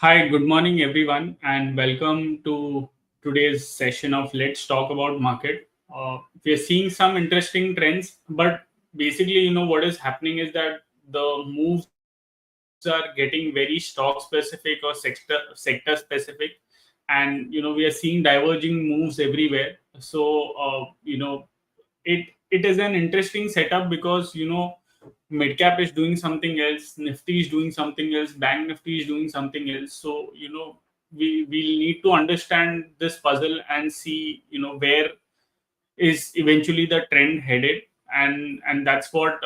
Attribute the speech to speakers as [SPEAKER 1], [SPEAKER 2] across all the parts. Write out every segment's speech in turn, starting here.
[SPEAKER 1] Hi, good morning, everyone, and welcome to today's session of Let's Talk About Market. We are seeing some interesting trends, but basically, what is happening is that the moves are getting very stock specific or sector specific, and we are seeing diverging moves everywhere. So it is an interesting setup because mid cap is doing something else, Nifty is doing something else, Bank Nifty is doing something else. So we need to understand this puzzle and see where is eventually the trend headed, and that's what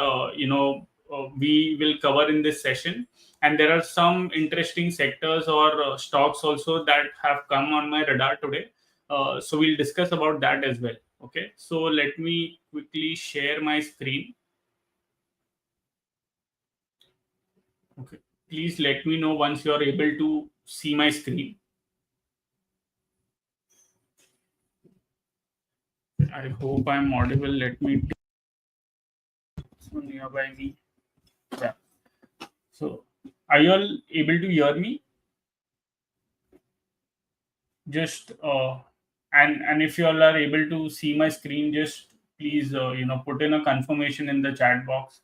[SPEAKER 1] we will cover in this session. And there are some interesting sectors or stocks also that have come on my radar today, so we'll discuss about that as well. Okay, so let me quickly share my screen. Okay, please let me know once you are able to see my screen. I hope I'm audible. Let me so nearby me. Yeah. So are you all able to hear me? Just and if you all are able to see my screen, just please put in a confirmation in the chat box.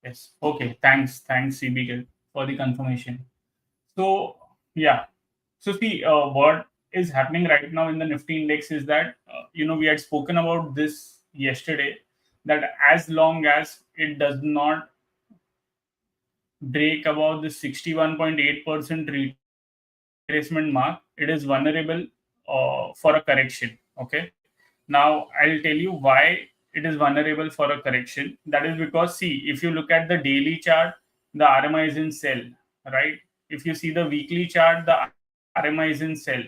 [SPEAKER 1] Yes. Okay. Thanks, CBK, for the confirmation. So yeah. So see, what is happening right now in the Nifty index is that we had spoken about this yesterday, that as long as it does not break above the 61.8% retracement mark, it is vulnerable for a correction. Okay. Now I'll tell you why it is vulnerable for a correction. That is because, see, if you look at the daily chart, the RMI is in sell, right? If you see the weekly chart, the RMI is in sell.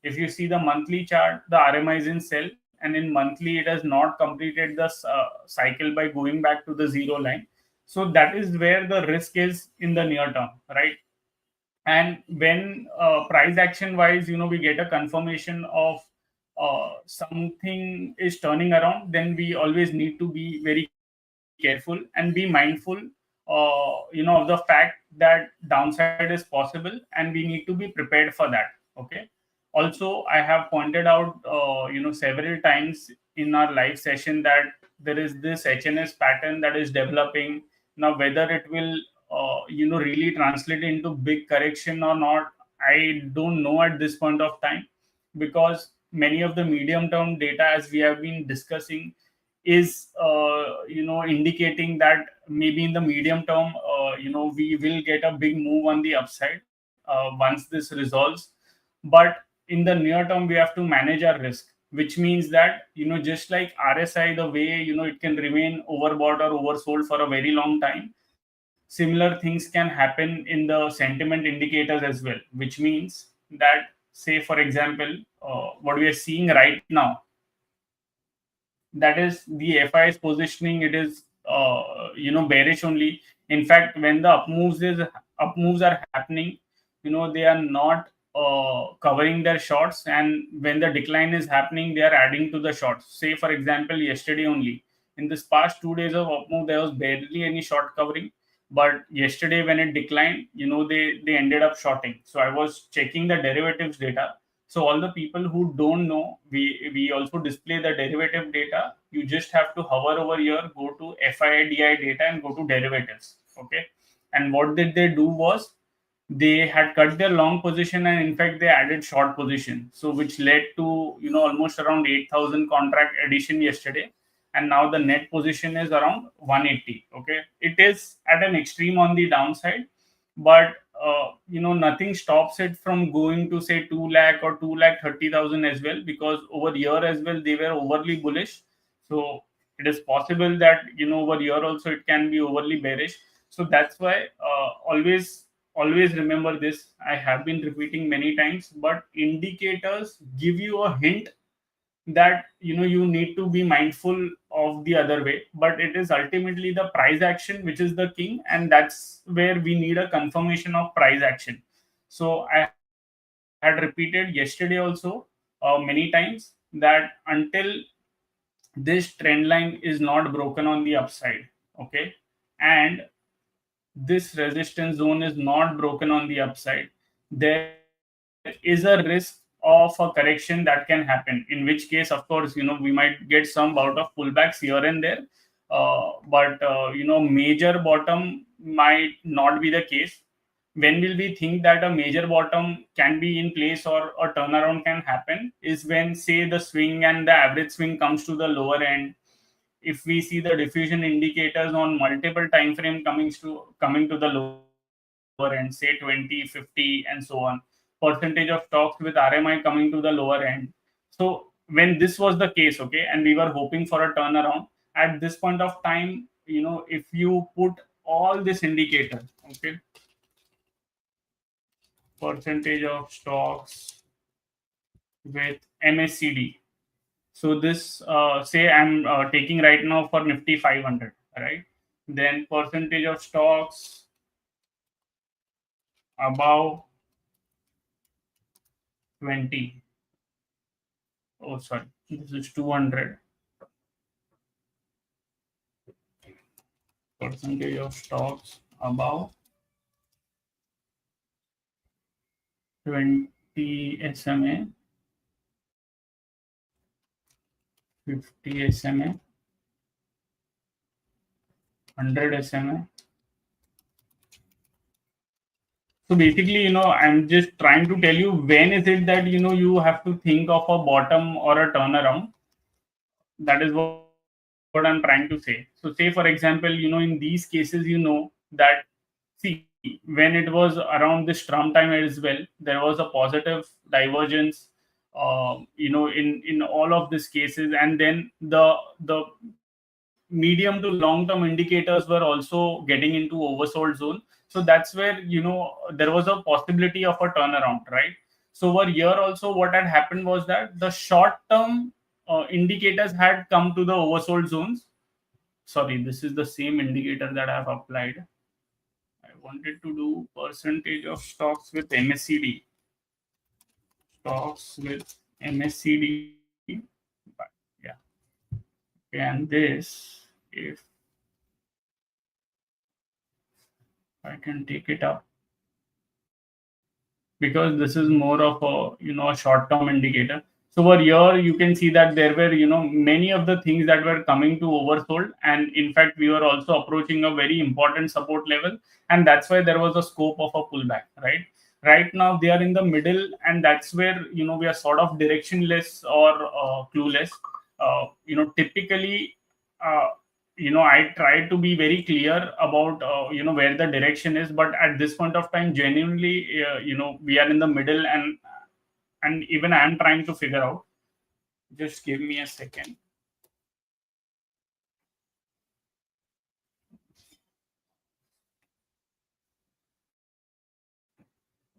[SPEAKER 1] If you see the monthly chart, the RMI is in sell, and in monthly it has not completed the cycle by going back to the zero line. So that is where the risk is in the near term, right? And when price action wise, we get a confirmation of something is turning around, then we always need to be very careful and be mindful of the fact that downside is possible, and we need to be prepared for that. Okay. Also, I have pointed out several times in our live session that there is this HNS pattern that is developing. Now whether it will really translate into big correction or not, I don't know at this point of time, because many of the medium term data, as we have been discussing, is indicating that maybe in the medium term, we will get a big move on the upside once this resolves. But in the near term, we have to manage our risk, which means that just like RSI, the way it can remain overbought or oversold for a very long time, similar things can happen in the sentiment indicators as well, which means that, say for example, what we are seeing right now, that is the FI's positioning, it is bearish only. In fact, when the up moves are happening, they are not covering their shorts, and when the decline is happening, they are adding to the shorts. Say for example, yesterday only, in this past 2 days of up move, there was barely any short covering, but yesterday when it declined, they ended up shorting. So I was checking the derivatives data. So all the people who don't know, we also display the derivative data. You just have to hover over here, go to FIDI data, and go to derivatives. Okay. And what did they do was, they had cut their long position, and in fact they added short position. So which led to almost around 8,000 contract addition yesterday, and now the net position is around 180. Okay, it is at an extreme on the downside, but nothing stops it from going to say 2 lakh or 2 lakh 30,000 as well, because over here as well they were overly bullish. So it is possible that over here also it can be overly bearish. So that's why always remember this. I have been repeating many times, but indicators give you a hint that you need to be mindful of the other way, but it is ultimately the price action which is the king, and that's where we need a confirmation of price action. So I had repeated yesterday also many times that until this trend line is not broken on the upside, okay, and this resistance zone is not broken on the upside, there is a risk of a correction that can happen. In which case, of course, we might get some bout of pullbacks here and there. But major bottom might not be the case. When will we think that a major bottom can be in place or a turnaround can happen is when, say, the swing and the average swing comes to the lower end. If we see the diffusion indicators on multiple time frame coming to the lower end, say 20, 50, and so on, percentage of stocks with RMI coming to the lower end. So when this was the case, okay, and we were hoping for a turnaround, at this point of time, if you put all this indicator, okay, percentage of stocks with MACD. So this, say I'm taking right now for Nifty 500, right? Then percentage of stocks above 20. Oh, sorry, this is 200. Percentage of stocks above 20 SMA, 50 SMA, 100 SMA. So basically, I'm just trying to tell you when is it that you have to think of a bottom or a turnaround. That is what I'm trying to say. So say, for example, in these cases, that, see, when it was around this Trump time as well, there was a positive divergence, in all of these cases, and then the medium to long term indicators were also getting into oversold zone. So that's where there was a possibility of a turnaround, right? So over here also, what had happened was that the short term indicators had come to the oversold zones. Sorry, this is the same indicator that I've applied. I wanted to do percentage of stocks with MACD. Stocks with MACD. But yeah. And this, if I can take it up, because this is more of a short term indicator. So over here you can see that there were many of the things that were coming to oversold, and in fact we were also approaching a very important support level, and that's why there was a scope of a pullback. Right now they are in the middle, and that's where we are sort of directionless or clueless. Typically, uh, I try to be very clear about where the direction is, but at this point of time, genuinely, we are in the middle, and even I am trying to figure out. Just give me a second.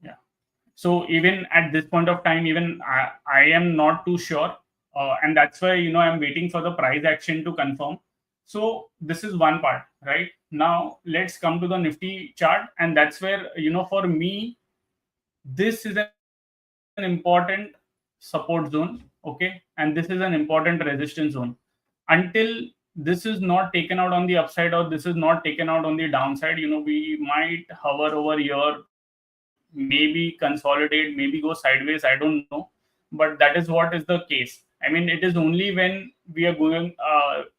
[SPEAKER 1] Yeah. So even at this point of time, even I am not too sure, and that's why I'm waiting for the price action to confirm. So this is one part, right? Now let's come to the Nifty chart, and that's where for me this is an important support zone, okay, and this is an important resistance zone. Until this is not taken out on the upside, or this is not taken out on the downside, we might hover over here, maybe consolidate, maybe go sideways, I don't know. But that is what is the case. I mean, it is only when we are going,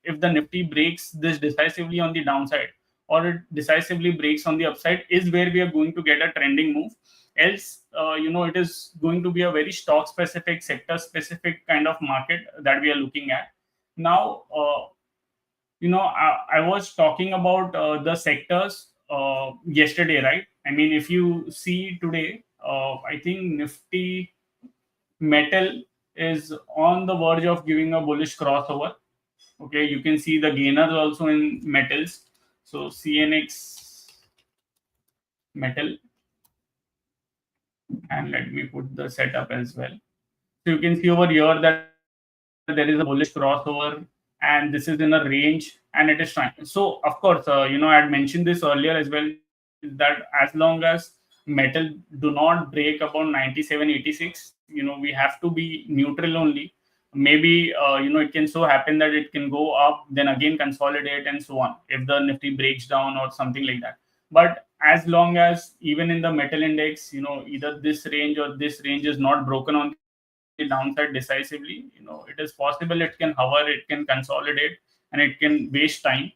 [SPEAKER 1] if the Nifty breaks this decisively on the downside, or it decisively breaks on the upside, is where we are going to get a trending move. Else, it is going to be a very stock specific, sector specific kind of market that we are looking at. Now, I was talking about the sectors yesterday, right? I mean, if you see today, I think Nifty metal is on the verge of giving a bullish crossover. Okay, you can see the gainers also in metals. So CNX metal, and let me put the setup as well. So you can see over here that there is a bullish crossover, and this is in a range, and it is trying. So of course, I had mentioned this earlier as well, that as long as metal do not break above 97.86, we have to be neutral only. Maybe it can so happen that it can go up, then again consolidate, and so on, if the Nifty breaks down or something like that. But as long as even in the metal index, either this range or this range is not broken on the downside decisively, it is possible it can hover, it can consolidate, and it can waste time.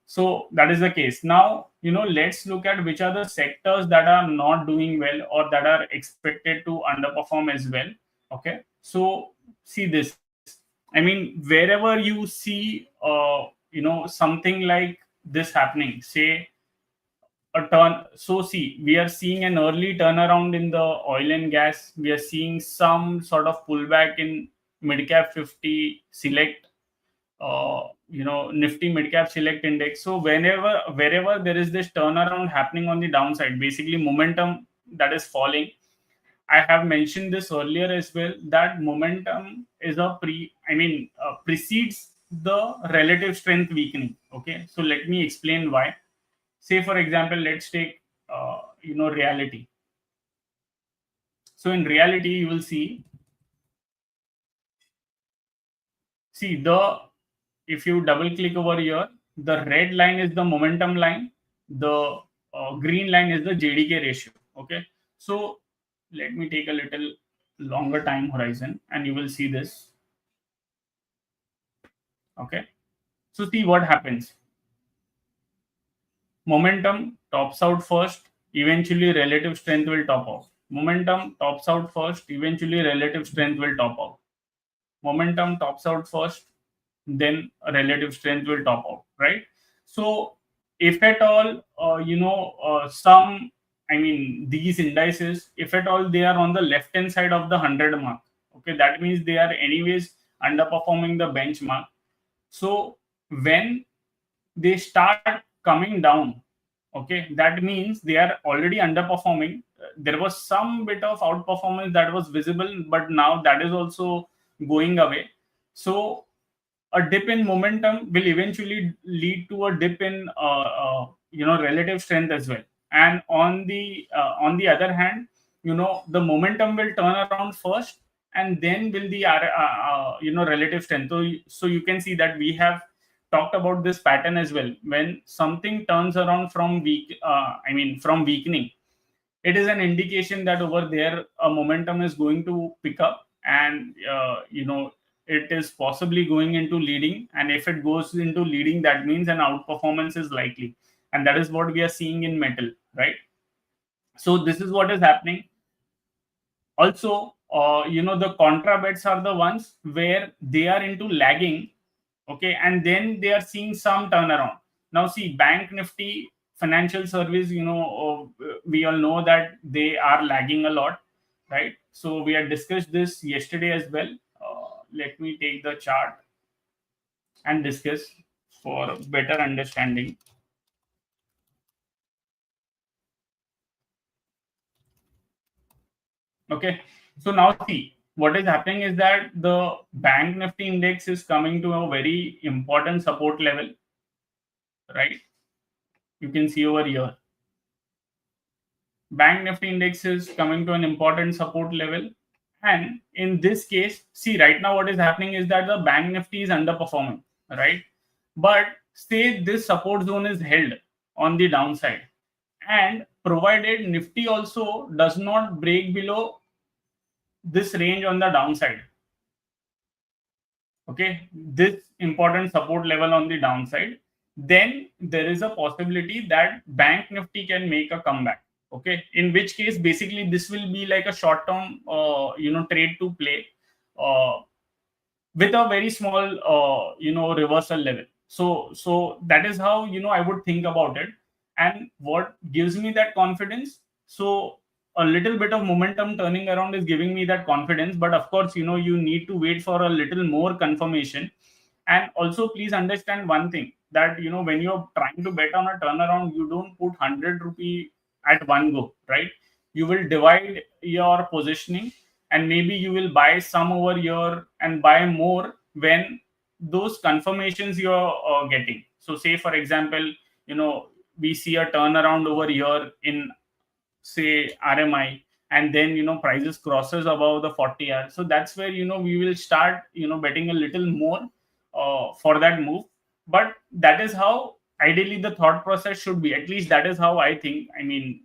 [SPEAKER 1] So that is the case. Now, let's look at which are the sectors that are not doing well or that are expected to underperform as well. Okay. So see this. I mean, wherever you see, something like this happening, say a turn. So see, we are seeing an early turnaround in the oil and gas. We are seeing some sort of pullback in mid cap 50 select, nifty mid cap select index. So wherever there is this turnaround happening on the downside, basically momentum that is falling. I have mentioned this earlier as well, that momentum is precedes the relative strength weakening. Okay, so let me explain why. Say for example, let's take reality. So in reality, you will see the if you double click over here, the red line is the momentum line, the green line is the JDK ratio. Okay, so let me take a little longer time horizon and you will see this. Okay, so see what happens. Momentum tops out first, eventually relative strength will top out. Momentum tops out first, eventually relative strength will top out. Momentum tops out first, then relative strength will top out, right? So if at all, some, these indices, if at all they are on the left hand side of the 100 mark, okay, that means they are anyways underperforming the benchmark. So when they start coming down, okay, that means they are already underperforming. There was some bit of outperformance that was visible, but now that is also going away. So a dip in momentum will eventually lead to a dip in relative strength as well. And on the other hand, the momentum will turn around first, and then will the relative strength. So you can see that we have talked about this pattern as well. When something turns around from from weakening, it is an indication that over there a momentum is going to pick up, and it is possibly going into leading. And if it goes into leading, that means an outperformance is likely, and that is what we are seeing in metal, right? So this is what is happening. Also, the contra bets are the ones where they are into lagging, okay, and then they are seeing some turnaround. Now see, bank nifty, financial service, we all know that they are lagging a lot, right? So we had discussed this yesterday as well. Let me take the chart and discuss for better understanding. Okay, so now see what is happening is that the bank nifty index is coming to a very important support level, right? You can see over here, bank nifty index is coming to an important support level. And in this case, see right now what is happening is that the bank nifty is underperforming, right? But say this support zone is held on the downside, and provided nifty also does not break below this range on the downside, okay, this important support level on the downside, then there is a possibility that bank nifty can make a comeback. Okay, in which case basically this will be like a short term trade to play, uh, with a very small reversal level. So that is how I would think about it. And what gives me that confidence? So a little bit of momentum turning around is giving me that confidence, but of course you need to wait for a little more confirmation. And also please understand one thing, that when you're trying to bet on a turnaround, you don't put 100 rupee at one go, right? You will divide your positioning, and maybe you will buy some over here and buy more when those confirmations you're getting. So say for example, you know we see a turnaround over here in, say, RMI, and then prices crosses above the 40 hour. So that's where we will start betting a little more for that move. But that is how ideally the thought process should be, at least that is how I think. I mean,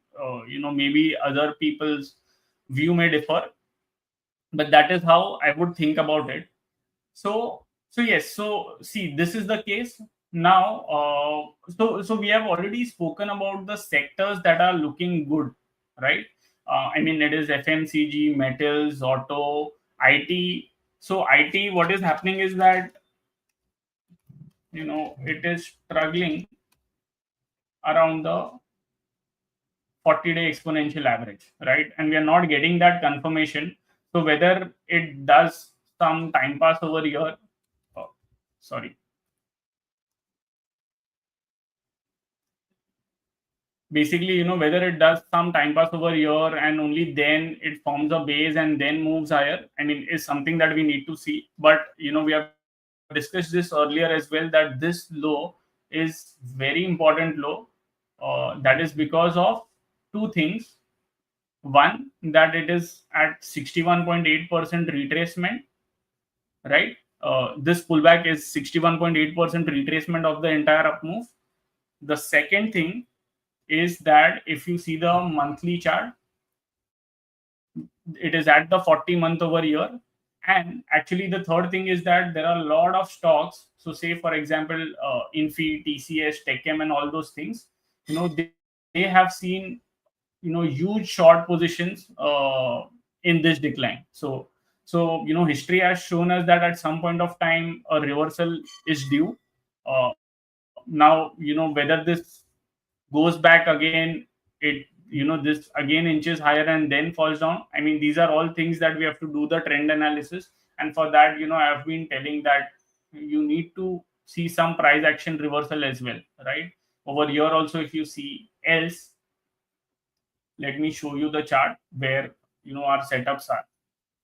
[SPEAKER 1] maybe other people's view may differ, but that is how I would think about it. So yes, so see, this is the case now. So we have already spoken about the sectors that are looking good, right? I mean, it is FMCG, metals, auto, IT. So IT, what is happening is that it is struggling around the 40-day exponential average, right? And we are not getting that confirmation. So whether it does some time pass over here, oh, sorry, basically, whether it does some time pass over here and only then it forms a base and then moves higher, I mean, is something that we need to see. But we have discussed this earlier as well, that this low is very important low. That is because of two things. One, that it is at 61.8% retracement, right? This pullback is 61.8% retracement of the entire up move. The second thing is that if you see the monthly chart, it is at the 40 month over year. And actually, the third thing is that there are a lot of stocks. So, say for example, Infi, TCS, Techem, and all those things. They have seen huge short positions in this decline. So history has shown us that at some point of time a reversal is due. Now whether this goes back again, it this again inches higher and then falls down. I mean, these are all things that we have to do the trend analysis. And for that, I've been telling that you need to see some price action reversal as well, right? Over here also, if you see else, let me show you the chart where our setups are.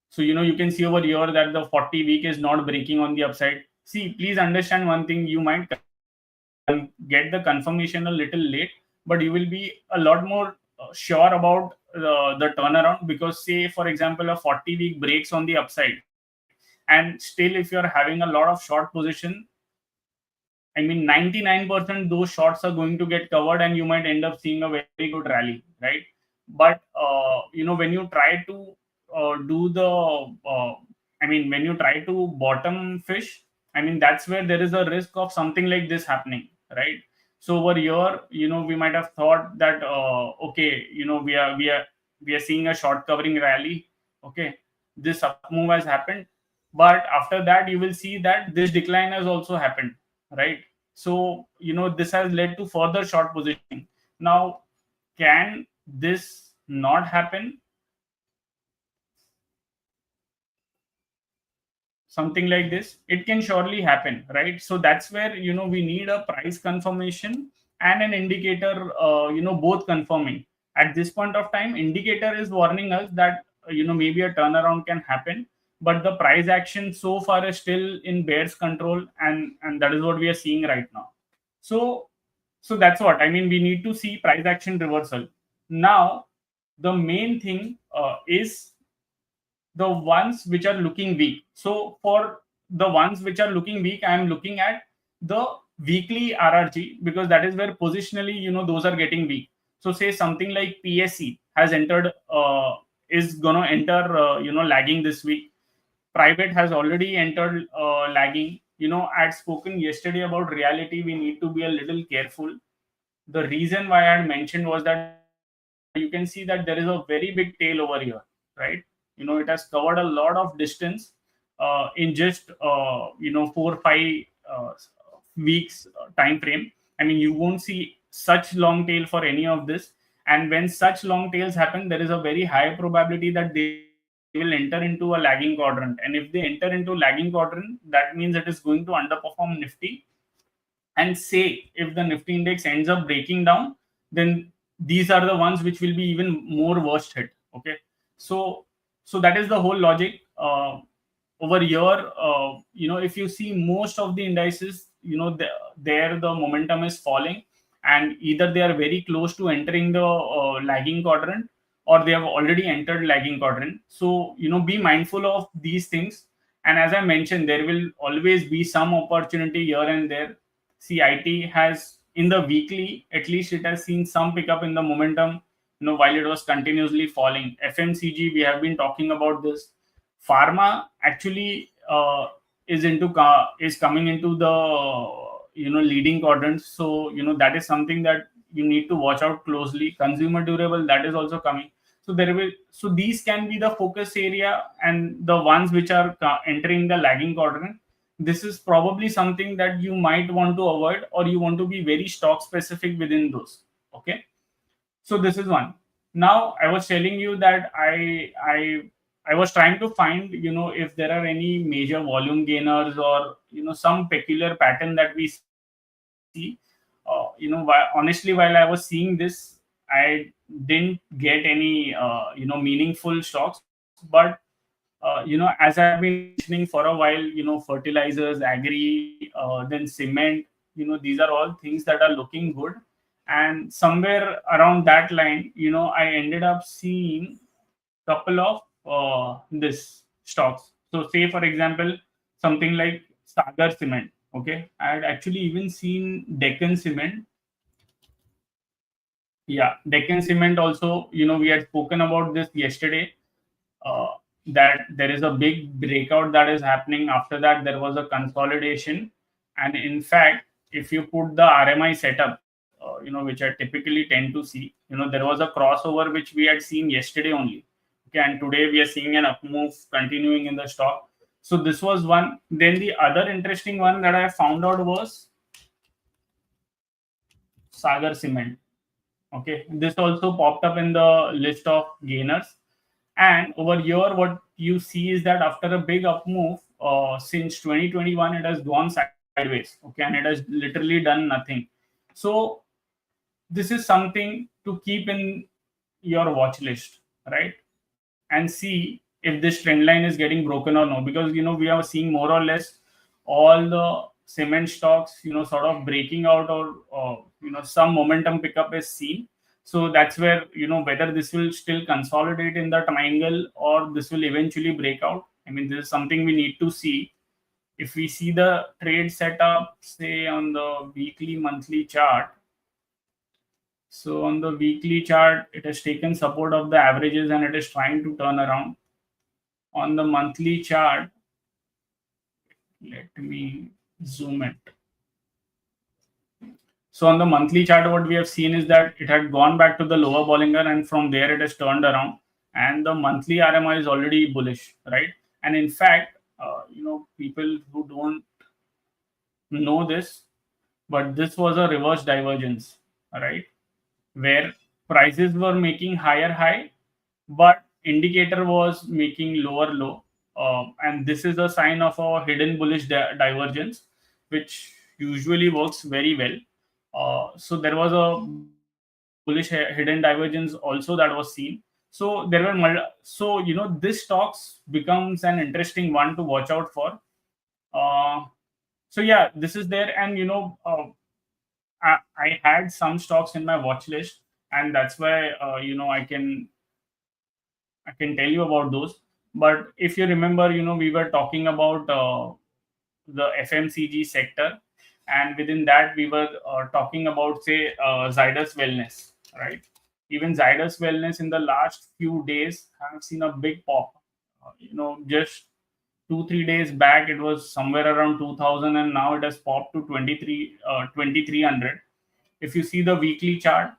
[SPEAKER 1] So you can see over here that the 40 week is not breaking on the upside. See, please understand one thing: you might get the confirmation a little late, but you will be a lot more sure about the turnaround, because say for example a 40-week breaks on the upside, and still if you're having a lot of short position, I mean, 99% those shorts are going to get covered and you might end up seeing a very good rally, right? But, when you try to do the, when you try to bottom fish, I mean, that's where there is a risk of something like this happening, right? So over here, we might have thought that, okay, we are seeing a short covering rally. Okay, this up move has happened, but after that, you will see that this decline has also happened, right? So this has led to further short positioning. Now, can this not happen? Something like this, it can surely happen, right? So that's where we need a price confirmation and an indicator, both confirming. At this point of time, indicator is warning us that maybe a turnaround can happen, but the price action so far is still in bear's control, and that is what we are seeing right now. So so that's what I mean. We need to see price action reversal. Now the main thing is the ones which are looking weak. So for the ones which are looking weak, I am looking at the weekly RRG, because that is where positionally those are getting weak. So say something like PSC has entered, is gonna enter lagging this week. Private has already entered lagging. I had spoken yesterday about reality. We need to be a little careful. The reason why I had mentioned was that you can see that there is a very big tail over here, right? It has covered a lot of distance in just 4 5 weeks time frame. I mean, you won't see such long tail for any of this. And when such long tails happen, there is a very high probability that they will enter into a lagging quadrant. And if they enter into lagging quadrant, that means it is going to underperform Nifty. And say if the Nifty index ends up breaking down, then these are the ones which will be even more worst hit. Okay, so that is the whole logic. Over here, if you see most of the indices, there the momentum is falling, and either they are very close to entering the lagging quadrant, or they have already entered lagging quadrant. So be mindful of these things. And as I mentioned, there will always be some opportunity here and there. See, IT has in the weekly, at least it has seen some pickup in the momentum, while it was continuously falling. FMCG, we have been talking about this. Pharma actually is coming into the leading quadrants. So that is something that you need to watch out closely. Consumer durable, that is also coming. So these can be the focus area, and the ones which are entering the lagging quadrant, this is probably something that you might want to avoid, or you want to be very stock specific within those. Okay, so this is one. Now I was telling you that I was trying to find, if there are any major volume gainers, or some peculiar pattern that we see. Honestly, while I was seeing this, I didn't get any meaningful stocks. But as I've been mentioning for a while, fertilizers, agri, then cement, these are all things that are looking good. And somewhere around that line, I ended up seeing couple of this stocks. So say for example, something like Sagar Cement. Okay, I had actually even seen Deccan Cement. Yeah, Deccan Cement also, we had spoken about this yesterday, uh, that there is a big breakout that is happening. After that, there was a consolidation. And in fact, if you put the RMI setup, which I typically tend to see, there was a crossover which we had seen yesterday only. Okay, and today we are seeing an up move continuing in the stock. So this was one. Then the other interesting one that I found out was Sagar Cement. Okay, this also popped up in the list of gainers. And over here, what you see is that after a big up move since 2021, it has gone sideways. Okay, and it has literally done nothing. So this is something to keep in your watch list, right? And see if this trend line is getting broken or no, because we are seeing more or less all the cement stocks sort of breaking out, or some momentum pickup is seen. So that's where, whether this will still consolidate in the triangle, or this will eventually break out. I mean, this is something we need to see. If we see the trade setup, say on the weekly monthly chart, so on the weekly chart, it has taken support of the averages and it is trying to turn around. On the monthly chart, let me zoom it. So on the monthly chart, what we have seen is that it had gone back to the lower Bollinger, and from there it has turned around. And the monthly RMI is already bullish, right? And in fact, people who don't know this, but this was a reverse divergence, right? Where prices were making higher high, but indicator was making lower low. And this is a sign of a hidden bullish divergence, which usually works very well. So there was a bullish hidden divergence also that was seen. So there were this stocks becomes an interesting one to watch out for. uh, so yeah, this is there. And I had some stocks in my watch list, and that's why I can tell you about those. But if you remember, we were talking about the FMCG sector, and within that, we were talking about, say, Zydus Wellness, right? Even Zydus Wellness in the last few days have seen a big pop. Just 2 3 days back, it was somewhere around 2000, and now it has popped to 2300. If you see the weekly chart,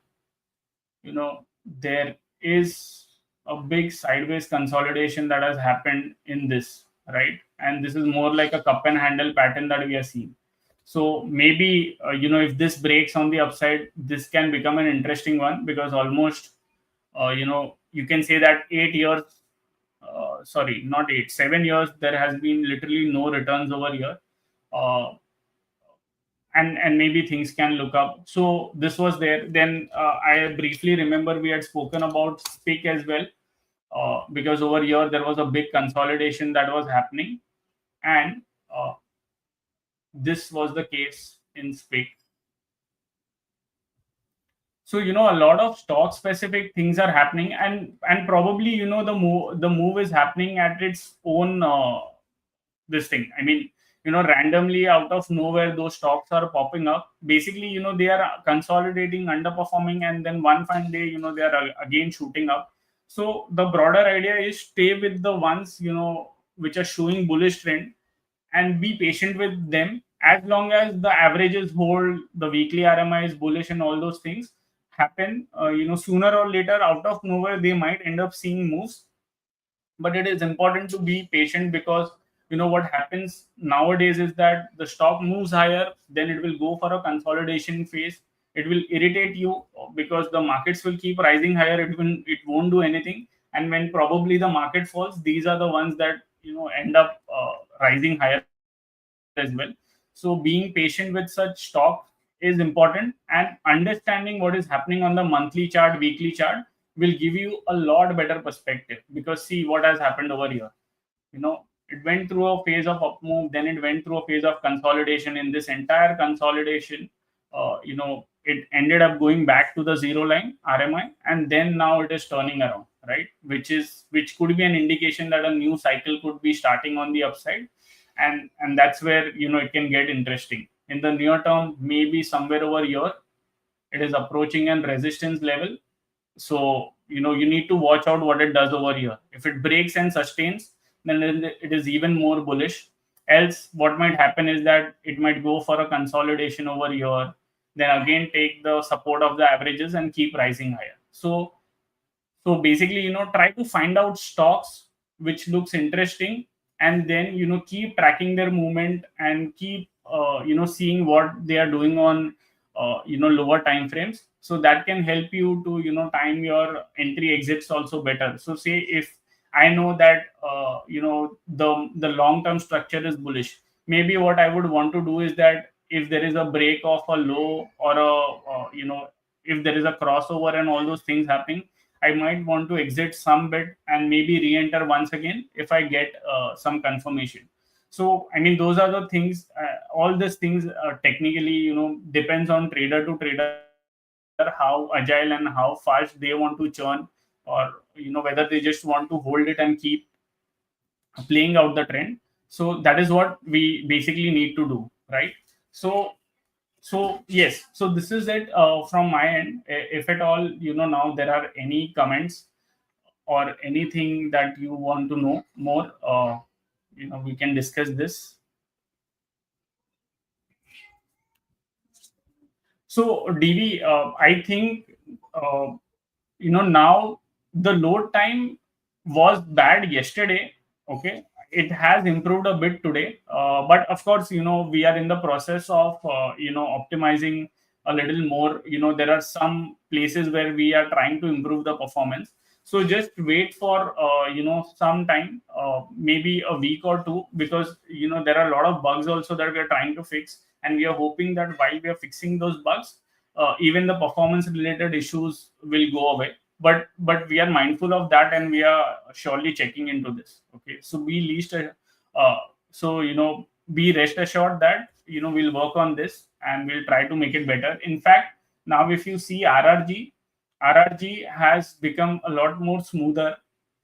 [SPEAKER 1] there is a big sideways consolidation that has happened in this, right? And this is more like a cup and handle pattern that we are seeing. So maybe if this breaks on the upside, this can become an interesting one, because almost you can say that 8 years, sorry, not 8, 7 years, there has been literally no returns over here. uh, and maybe things can look up. So this was there. Then I briefly remember we had spoken about Speak as well, because over here there was a big consolidation that was happening. And this was the case in Speak. So a lot of stock specific things are happening, and probably the move is happening at its own this thing. I mean, randomly out of nowhere those stocks are popping up. Basically, they are consolidating, underperforming, and then one fine day, they are again shooting up. So the broader idea is stay with the ones, which are showing bullish trend, and be patient with them. As long as the averages hold, the weekly RMI is bullish, and all those things happen, sooner or later, out of nowhere, they might end up seeing moves. But it is important to be patient, because what happens nowadays is that the stock moves higher, then it will go for a consolidation phase. It will irritate you, because the markets will keep rising higher. It won't do anything. And when probably the market falls, these are the ones that end up rising higher as well. So being patient with such stock is important, and understanding what is happening on the monthly chart, weekly chart, will give you a lot better perspective. Because see what has happened over here. It went through a phase of up move, then it went through a phase of consolidation. In this entire consolidation, it ended up going back to the zero line RMI, and then now it is turning around, right? Which could be an indication that a new cycle could be starting on the upside. And that's where it can get interesting. In the near term, maybe somewhere over here, it is approaching an resistance level. So you need to watch out what it does over here. If it breaks and sustains, then it is even more bullish. Else, what might happen is that it might go for a consolidation over here, then again take the support of the averages and keep rising higher. So basically, try to find out stocks which looks interesting, and then keep tracking their movement, and keep seeing what they are doing on lower time frames. So that can help you to time your entry exits also better. So say if I know that the long term structure is bullish, maybe what I would want to do is that if there is a break of a low, or a if there is a crossover and all those things happening, I might want to exit some bit and maybe re-enter once again if I get some confirmation. So I mean, those are the things. All these things technically, depends on trader to trader, how agile and how fast they want to churn, or whether they just want to hold it and keep playing out the trend. So that is what we basically need to do, right? So yes, so this is it from my end. If at all, now there are any comments or anything that you want to know more, we can discuss this. So DV, I think now the load time was bad yesterday. Okay, it has improved a bit today, but of course, we are in the process of optimizing a little more. There are some places where we are trying to improve the performance. So just wait for some time, maybe a week or two, because there are a lot of bugs also that we are trying to fix, and we are hoping that while we are fixing those bugs, even the performance related issues will go away. But we are mindful of that, and we are surely checking into this. Okay, so uh, so be rest assured that we'll work on this, and we'll try to make it better. In fact, now if you see RRG has become a lot more smoother.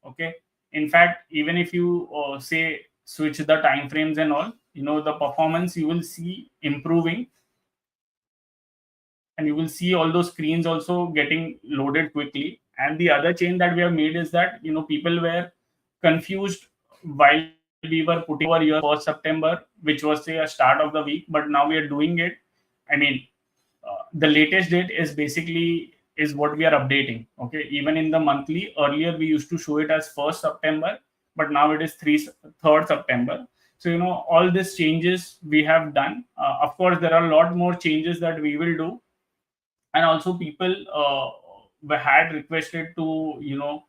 [SPEAKER 1] Okay, in fact, even if you say switch the time frames and all, the performance you will see improving, and you will see all those screens also getting loaded quickly. And the other change that we have made is that people were confused while we were putting over here 1st September, which was say a start of the week, but now we are doing it. I mean, the latest date is basically is what we are updating. Okay, even in the monthly, earlier we used to show it as 1st September, but now it is 3rd September. So all these changes we have done. Of course, there are a lot more changes that we will do. And also people had requested to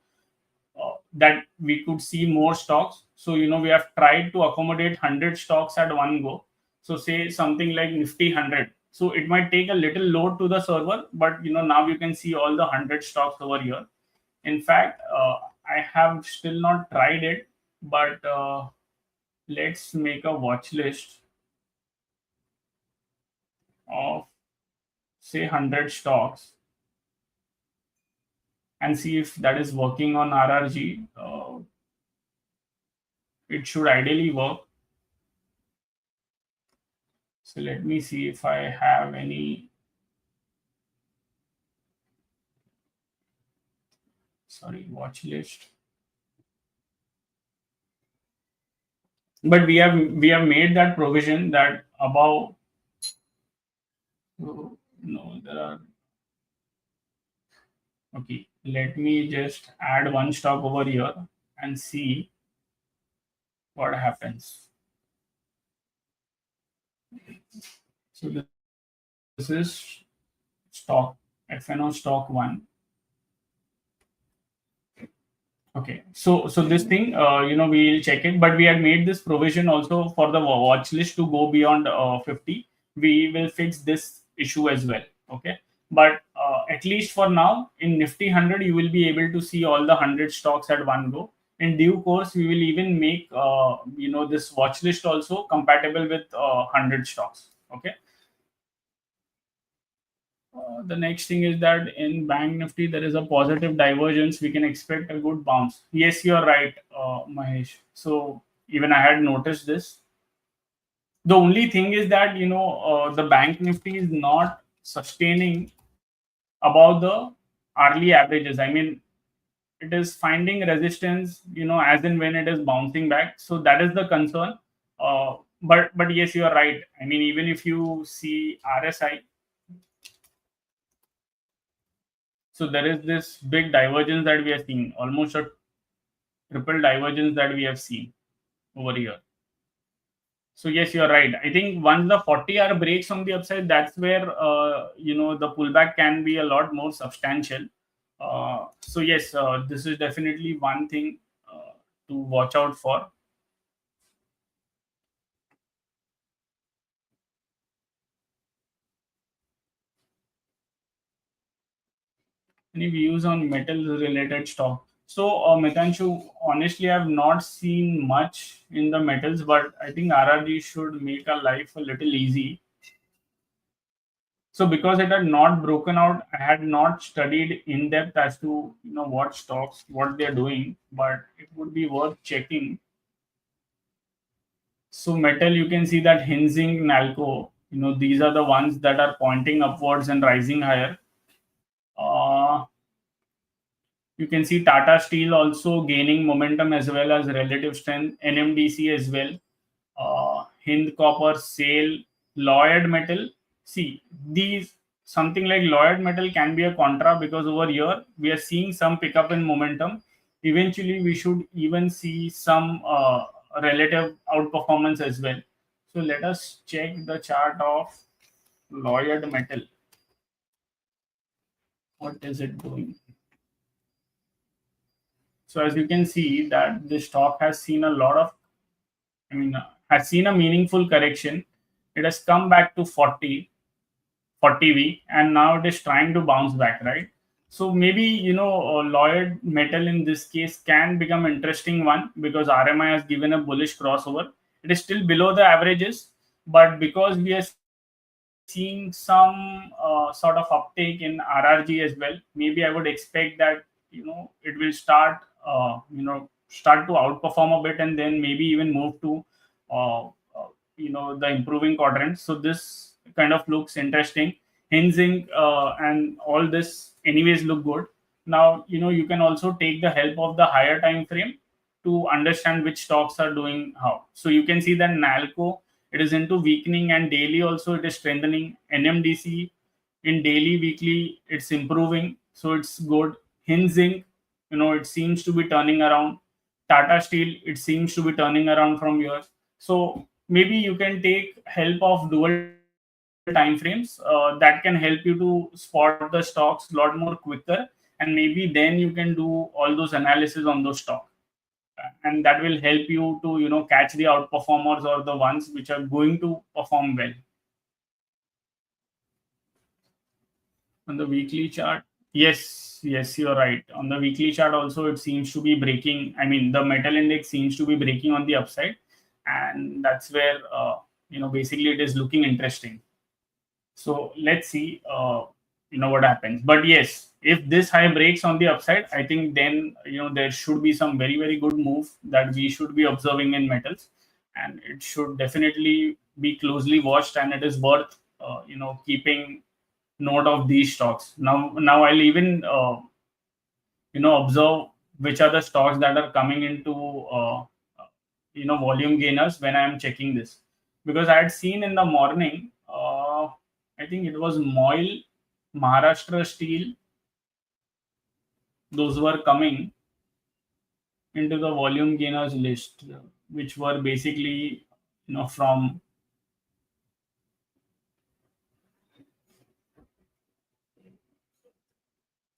[SPEAKER 1] that we could see more stocks. So we have tried to accommodate 100 stocks at one go. So say something like Nifty 100, so it might take a little load to the server, but now you can see all the 100 stocks over here. In fact, I have still not tried it, but let's make a watch list of say 100 stocks and see if that is working on RRG. It should ideally work. So let me see if I have any. Sorry, watch list. But we have made that provision that above. Oh, no, there are. Okay, let me just add one stock over here and see what happens. So this is stock FNO stock one. Okay, so this thing, we'll check it, but we had made this provision also for the watch list to go beyond 50. We will fix this issue as well. Okay, but at least for now, in Nifty 100, you will be able to see all the 100 stocks at one go. In due course, we will even make this watch list also compatible with 100 stocks. Okay. The next thing is that in Bank Nifty there is a positive divergence. We can expect a good bounce. Yes, you are right, Mahesh. So even I had noticed this. The only thing is that the Bank Nifty is not sustaining above the hourly averages. I mean, it is finding resistance. As in when it is bouncing back. So that is the concern. But yes, you are right. I mean, even if you see RSI. So there is this big divergence that we are seeing, almost a triple divergence that we have seen over here. So yes, you are right. I think once the 40-hour breaks on the upside, that's where the pullback can be a lot more substantial. So yes, this is definitely one thing to watch out for. Any views on metals related stock? So, Mitanshu, honestly, I've not seen much in the metals, but I think RRG should make our life a little easy. So because it had not broken out, I had not studied in depth as to what stocks, what they're doing, but it would be worth checking. So metal, you can see that Hinging, Nalco, these are the ones that are pointing upwards and rising higher. Uh, you can see Tata Steel also gaining momentum as well as relative strength, NMDC as well. Hind Copper, Sale, Lloyd Metal. See, these something like Lloyd Metal can be a contra because over here we are seeing some pickup in momentum. Eventually, we should even see some relative outperformance as well. So let us check the chart of Lloyd Metal. What is it doing? So as you can see that the stock has seen a lot of, has seen a meaningful correction. It has come back to 40 week, and now it is trying to bounce back, right? So maybe Lloyd Metal in this case can become interesting one because RMI has given a bullish crossover. It is still below the averages, but because we are seeing some sort of uptake in RRG as well, maybe I would expect that it will start to outperform a bit and then maybe even move to the improving quadrant. So this kind of looks interesting. Hinging and all this anyways look good. Now you can also take the help of the higher time frame to understand which stocks are doing how. So you can see that Nalco, it is into weakening, and daily also it is strengthening. NMDC in daily, weekly, it's improving, so it's good. Hinging, it seems to be turning around. Tata Steel, it seems to be turning around from here. So maybe you can take help of dual time frames that can help you to spot the stocks a lot more quicker, and maybe then you can do all those analysis on those stocks, and that will help you to catch the outperformers or the ones which are going to perform well. On the weekly chart, yes, you're right. On the weekly chart also, it seems to be breaking. I mean, the metal index seems to be breaking on the upside, and that's where basically it is looking interesting. So let's see what happens. But yes, if this high breaks on the upside, I think then there should be some very very good move that we should be observing in metals, and it should definitely be closely watched, and it is worth keeping note of these stocks. Now I'll even observe which are the stocks that are coming into volume gainers when I am checking this, because I had seen in the morning, I think it was Moil, Maharashtra Steel, those were coming into the volume gainers list, which were basically from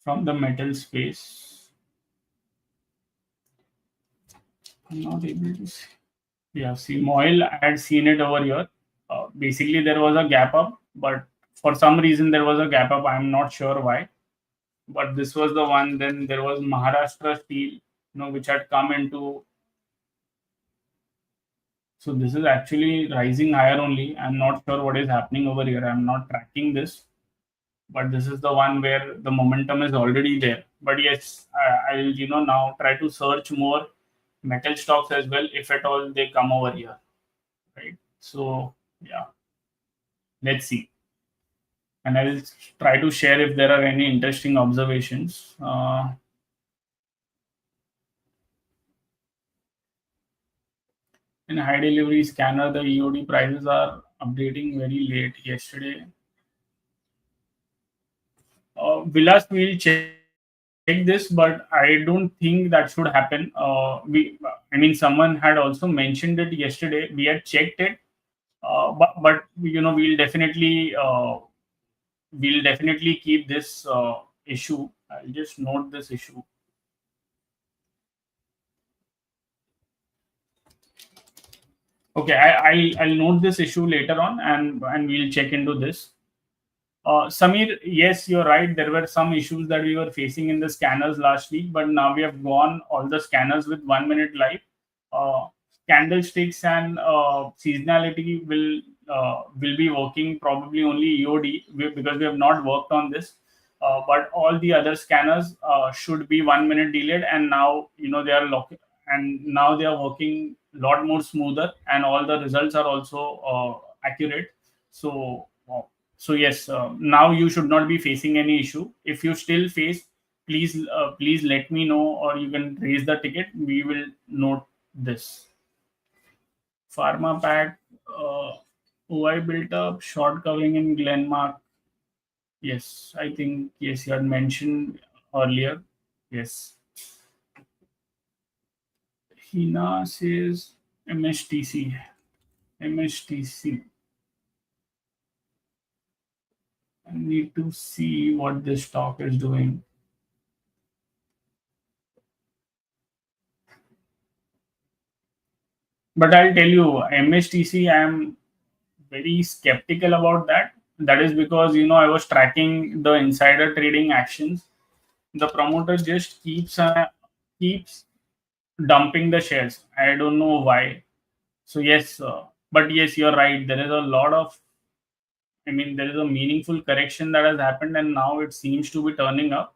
[SPEAKER 1] the metal space. I'm not able to see. Yeah, see, Moil, I had seen it over here. Basically, there was a gap up, but for some reason there was a gap up. I'm not sure why, but this was the one. Then there was Maharashtra Steel, which had come into. So this is actually rising higher only. I'm not sure what is happening over here. I'm not tracking this, but this is the one where the momentum is already there. But yes, I'll now try to search more metal stocks as well, if at all they come over here, right? So yeah, let's see, and I'll try to share if there are any interesting observations. In high delivery scanner, the EOD prices are updating very late. Yesterday, Vilas will check this, but I don't think that should happen. I mean, someone had also mentioned it yesterday. We had checked it, but we'll definitely keep this issue. I'll just note this issue. Okay, I'll note this issue later on, and we'll check into this. Samir, yes, you're right. There were some issues that we were facing in the scanners last week, but now we have gone all the scanners with 1 minute live. Uh, Candlesticks and seasonality will be working probably only EOD, because we have not worked on this. But all the other scanners should be 1 minute delayed, and now they are locking, and now they are working a lot more smoother, and all the results are also accurate. So. So yes, now you should not be facing any issue. If you still face, please let me know, or you can raise the ticket. We will note this. Pharma pack, OI built up, short covering in Glenmark. Yes, I think yes, you had mentioned earlier. Yes, Hina says MSTC. MSTC. I need to see what this stock is doing. But I'll tell you, MSTC, I am very skeptical about that. That is because I was tracking the insider trading actions. The promoter just keeps dumping the shares. I don't know why. So yes, but yes, you're right. There is a lot of, I mean, there is a meaningful correction that has happened, and now it seems to be turning up.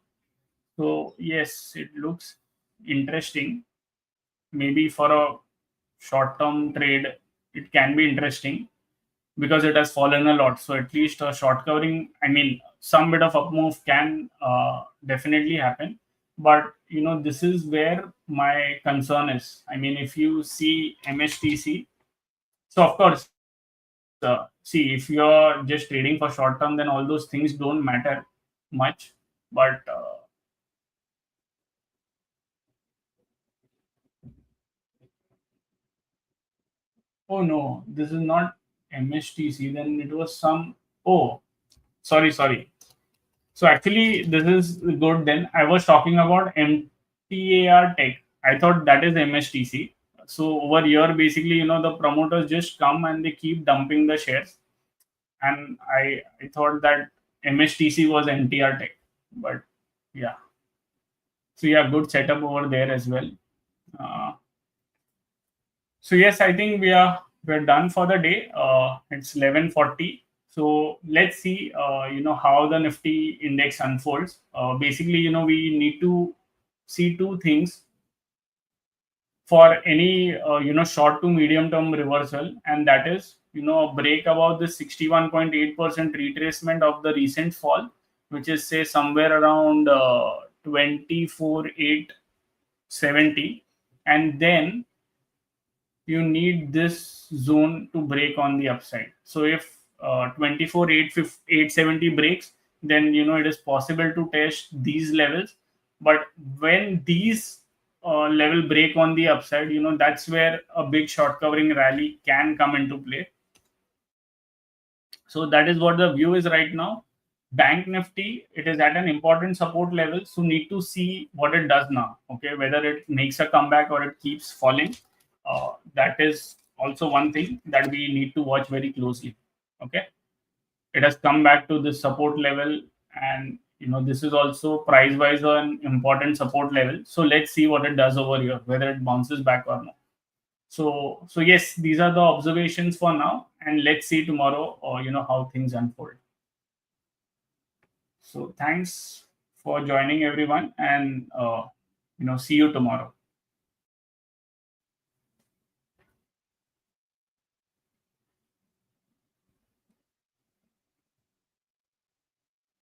[SPEAKER 1] So yes, it looks interesting. Maybe for a short-term trade, it can be interesting because it has fallen a lot. So at least a short covering, I mean, some bit of up move can definitely happen. But this is where my concern is. I mean, if you see MSTC, so of course, see, if you're just trading for short term, then all those things don't matter much. But oh no, this is not MSTC. Then it was some. Oh, sorry. So actually, this is good. Then I was talking about MTAR Tech. I thought that is MSTC. So over here, basically, the promoters just come and they keep dumping the shares, and I thought that MSTC was MTR Tech, but yeah. So yeah, good setup over there as well. Uh, so yes, I think we're done for the day. It's 11:40. So let's see, how the Nifty index unfolds. Basically, we need to see two things for any, short to medium term reversal, and that is a break above the 61.8% retracement of the recent fall, which is say somewhere around 24,870, and then you need this zone to break on the upside. So if 24,870 breaks, then it is possible to test these levels. But when these level break on the upside, that's where a big short covering rally can come into play. So that is what the view is right now. Bank Nifty, it is at an important support level, so need to see what it does now. Okay, whether it makes a comeback or it keeps falling. That is also one thing that we need to watch very closely. Okay, it has come back to this support level, and this is also price wise an important support level. So let's see what it does over here, whether it bounces back or not. So yes, these are the observations for now, and let's see tomorrow, or how things unfold. So thanks for joining, everyone, and see you tomorrow.